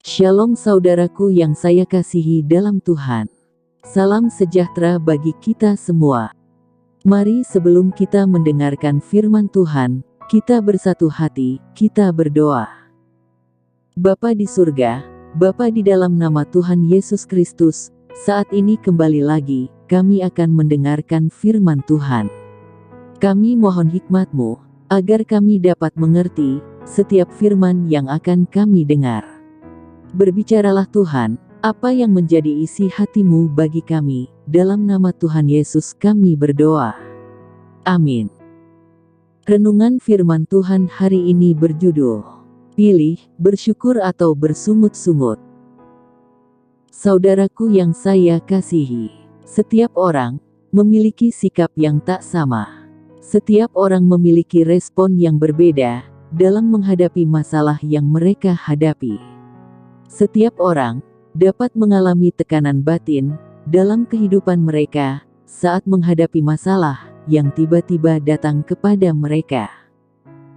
Shalom saudaraku yang saya kasihi dalam Tuhan. Salam sejahtera bagi kita semua. Mari sebelum kita mendengarkan firman Tuhan, kita bersatu hati, kita berdoa. Bapa di surga, Bapa di dalam nama Tuhan Yesus Kristus, saat ini kembali lagi, kami akan mendengarkan firman Tuhan. Kami mohon hikmat-Mu, agar kami dapat mengerti setiap firman yang akan kami dengar. Berbicaralah Tuhan, apa yang menjadi isi hati-Mu bagi kami, dalam nama Tuhan Yesus kami berdoa. Amin. Renungan firman Tuhan hari ini berjudul, Pilih, bersyukur atau bersungut-sungut. Saudaraku yang saya kasihi, setiap orang memiliki sikap yang tak sama. Setiap orang memiliki respon yang berbeda dalam menghadapi masalah yang mereka hadapi. Setiap orang dapat mengalami tekanan batin dalam kehidupan mereka saat menghadapi masalah yang tiba-tiba datang kepada mereka.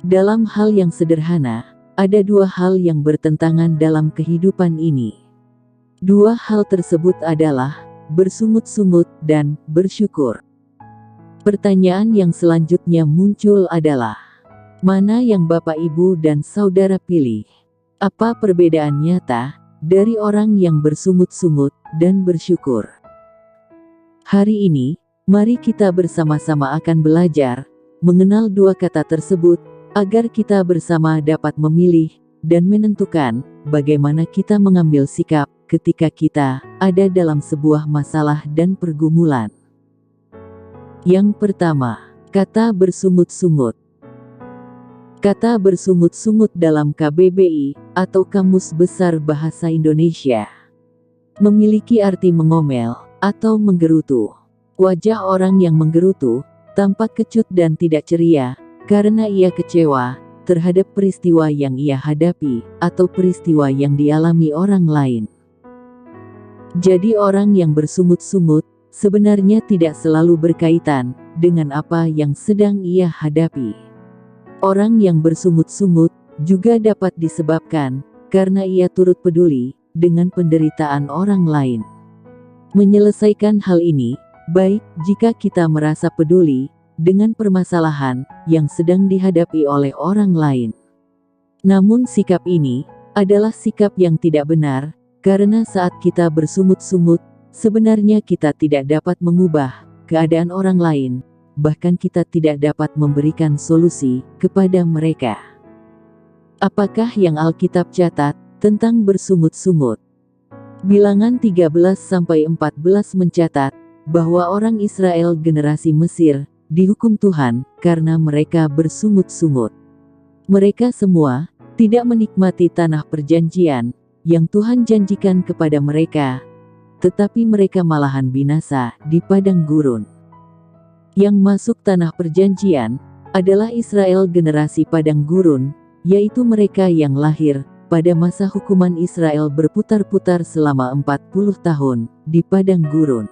Dalam hal yang sederhana, ada dua hal yang bertentangan dalam kehidupan ini. Dua hal tersebut adalah bersungut-sungut dan bersyukur. Pertanyaan yang selanjutnya muncul adalah, mana yang Bapak, Ibu, dan Saudara pilih? Apa perbedaan nyata dari orang yang bersungut-sungut dan bersyukur? Hari ini, mari kita bersama-sama akan belajar mengenal dua kata tersebut, agar kita bersama dapat memilih dan menentukan bagaimana kita mengambil sikap ketika kita ada dalam sebuah masalah dan pergumulan. Yang pertama, kata bersungut-sungut. Kata bersungut-sungut dalam KBBI, atau Kamus Besar Bahasa Indonesia, memiliki arti mengomel, atau menggerutu. Wajah orang yang menggerutu, tampak kecut dan tidak ceria, karena ia kecewa terhadap peristiwa yang ia hadapi, atau peristiwa yang dialami orang lain. Jadi orang yang bersungut-sungut, sebenarnya tidak selalu berkaitan dengan apa yang sedang ia hadapi. Orang yang bersungut-sungut juga dapat disebabkan karena ia turut peduli dengan penderitaan orang lain. Menyelesaikan hal ini, baik jika kita merasa peduli dengan permasalahan yang sedang dihadapi oleh orang lain. Namun sikap ini adalah sikap yang tidak benar, karena saat kita bersungut-sungut, sebenarnya kita tidak dapat mengubah keadaan orang lain. Bahkan kita tidak dapat memberikan solusi kepada mereka. Apakah yang Alkitab catat tentang bersungut-sungut? Bilangan 13-14 mencatat bahwa orang Israel generasi Mesir dihukum Tuhan karena mereka bersungut-sungut. Mereka semua tidak menikmati tanah perjanjian yang Tuhan janjikan kepada mereka, tetapi mereka malahan binasa di padang gurun. Yang masuk tanah perjanjian adalah Israel generasi padang gurun, yaitu mereka yang lahir pada masa hukuman Israel berputar-putar selama 40 tahun di padang gurun.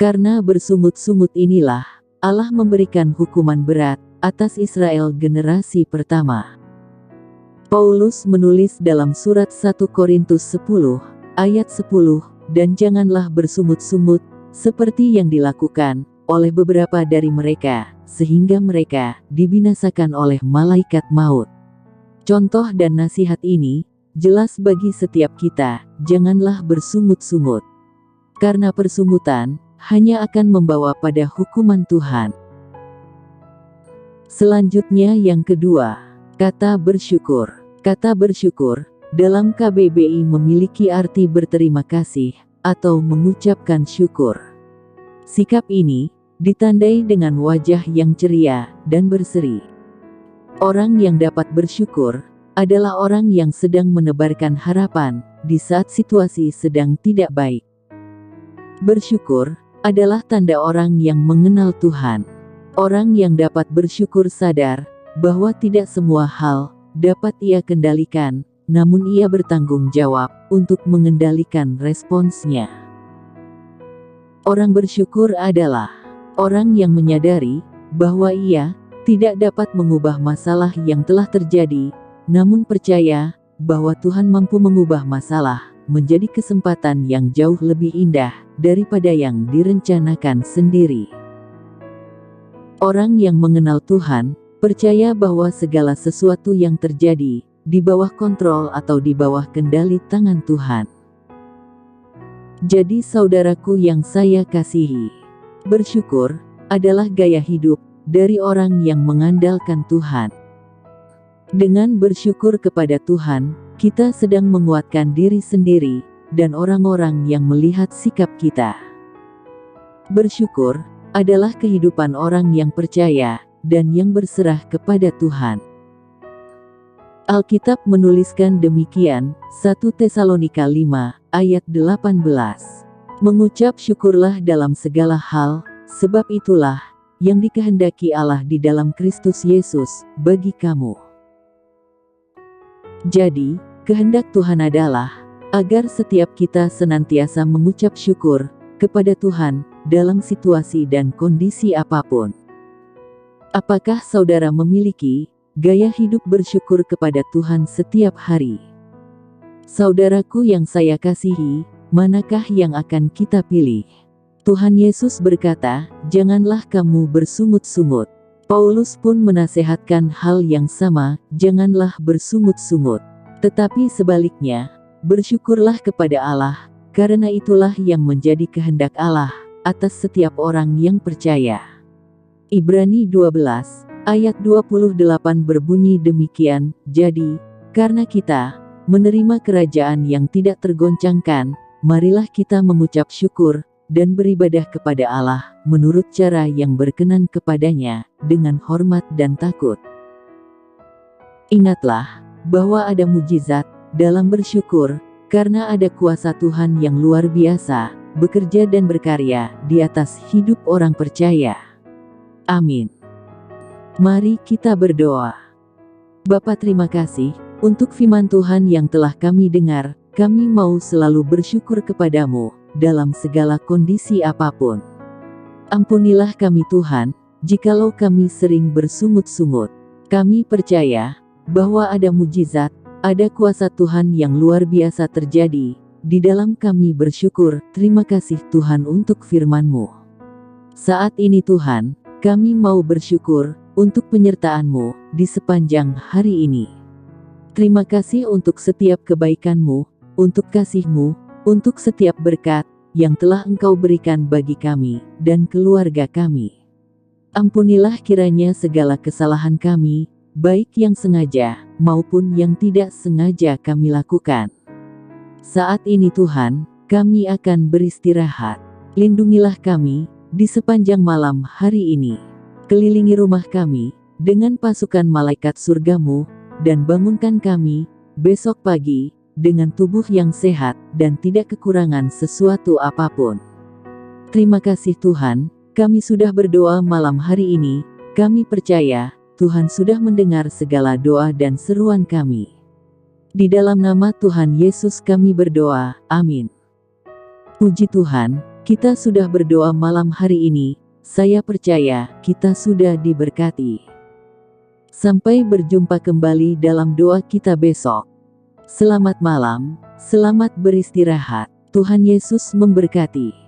Karena bersungut-sungut inilah Allah memberikan hukuman berat atas Israel generasi pertama. Paulus menulis dalam surat 1 Korintus 10 ayat 10, dan janganlah bersungut-sungut seperti yang dilakukan oleh beberapa dari mereka, sehingga mereka dibinasakan oleh malaikat maut. Contoh dan nasihat ini jelas bagi setiap kita, janganlah bersungut-sungut. Karena persungutan hanya akan membawa pada hukuman Tuhan. Selanjutnya yang kedua, kata bersyukur. Kata bersyukur dalam KBBI memiliki arti berterima kasih atau mengucapkan syukur. Sikap ini ditandai dengan wajah yang ceria dan berseri. Orang yang dapat bersyukur adalah orang yang sedang menebarkan harapan di saat situasi sedang tidak baik. Bersyukur adalah tanda orang yang mengenal Tuhan. Orang yang dapat bersyukur sadar bahwa tidak semua hal dapat ia kendalikan, namun ia bertanggung jawab untuk mengendalikan responsnya. Orang bersyukur adalah orang yang menyadari bahwa ia tidak dapat mengubah masalah yang telah terjadi, namun percaya bahwa Tuhan mampu mengubah masalah menjadi kesempatan yang jauh lebih indah daripada yang direncanakan sendiri. Orang yang mengenal Tuhan percaya bahwa segala sesuatu yang terjadi di bawah kontrol atau di bawah kendali tangan Tuhan. Jadi saudaraku yang saya kasihi, bersyukur adalah gaya hidup dari orang yang mengandalkan Tuhan. Dengan bersyukur kepada Tuhan, kita sedang menguatkan diri sendiri dan orang-orang yang melihat sikap kita. Bersyukur adalah kehidupan orang yang percaya dan yang berserah kepada Tuhan. Alkitab menuliskan demikian, 1 Tesalonika 5, ayat 18. Mengucap syukurlah dalam segala hal, sebab itulah yang dikehendaki Allah di dalam Kristus Yesus bagi kamu. Jadi, kehendak Tuhan adalah agar setiap kita senantiasa mengucap syukur kepada Tuhan dalam situasi dan kondisi apapun. Apakah saudara memiliki gaya hidup bersyukur kepada Tuhan setiap hari? Saudaraku yang saya kasihi, manakah yang akan kita pilih? Tuhan Yesus berkata, "Janganlah kamu bersungut-sungut." Paulus pun menasehatkan hal yang sama, janganlah bersungut-sungut. Tetapi sebaliknya, bersyukurlah kepada Allah, karena itulah yang menjadi kehendak Allah atas setiap orang yang percaya. Ibrani 12, ayat 28 berbunyi demikian, "Jadi, karena kita menerima kerajaan yang tidak tergoncangkan, marilah kita mengucap syukur dan beribadah kepada Allah menurut cara yang berkenan kepadanya, dengan hormat dan takut." Ingatlah bahwa ada mujizat dalam bersyukur, karena ada kuasa Tuhan yang luar biasa bekerja dan berkarya di atas hidup orang percaya. Amin. Mari kita berdoa. Bapa, terima kasih untuk firman Tuhan yang telah kami dengar. Kami mau selalu bersyukur kepadamu dalam segala kondisi apapun. Ampunilah kami Tuhan, jikalau kami sering bersungut-sungut. Kami percaya bahwa ada mujizat, ada kuasa Tuhan yang luar biasa terjadi di dalam kami bersyukur. Terima kasih Tuhan untuk firman-Mu. Saat ini Tuhan, kami mau bersyukur untuk penyertaan-Mu di sepanjang hari ini. Terima kasih untuk setiap kebaikan-Mu, untuk kasih-Mu, untuk setiap berkat yang telah Engkau berikan bagi kami dan keluarga kami. Ampunilah kiranya segala kesalahan kami, baik yang sengaja maupun yang tidak sengaja kami lakukan. Saat ini Tuhan, kami akan beristirahat. Lindungilah kami di sepanjang malam hari ini. Kelilingi rumah kami dengan pasukan malaikat surga-Mu, dan bangunkan kami besok pagi dengan tubuh yang sehat dan tidak kekurangan sesuatu apapun. Terima kasih Tuhan, kami sudah berdoa malam hari ini. Kami percaya Tuhan sudah mendengar segala doa dan seruan kami. Di dalam nama Tuhan Yesus kami berdoa, amin. Puji Tuhan, kita sudah berdoa malam hari ini. Saya percaya kita sudah diberkati. Sampai berjumpa kembali dalam doa kita besok. Selamat malam, selamat beristirahat. Tuhan Yesus memberkati.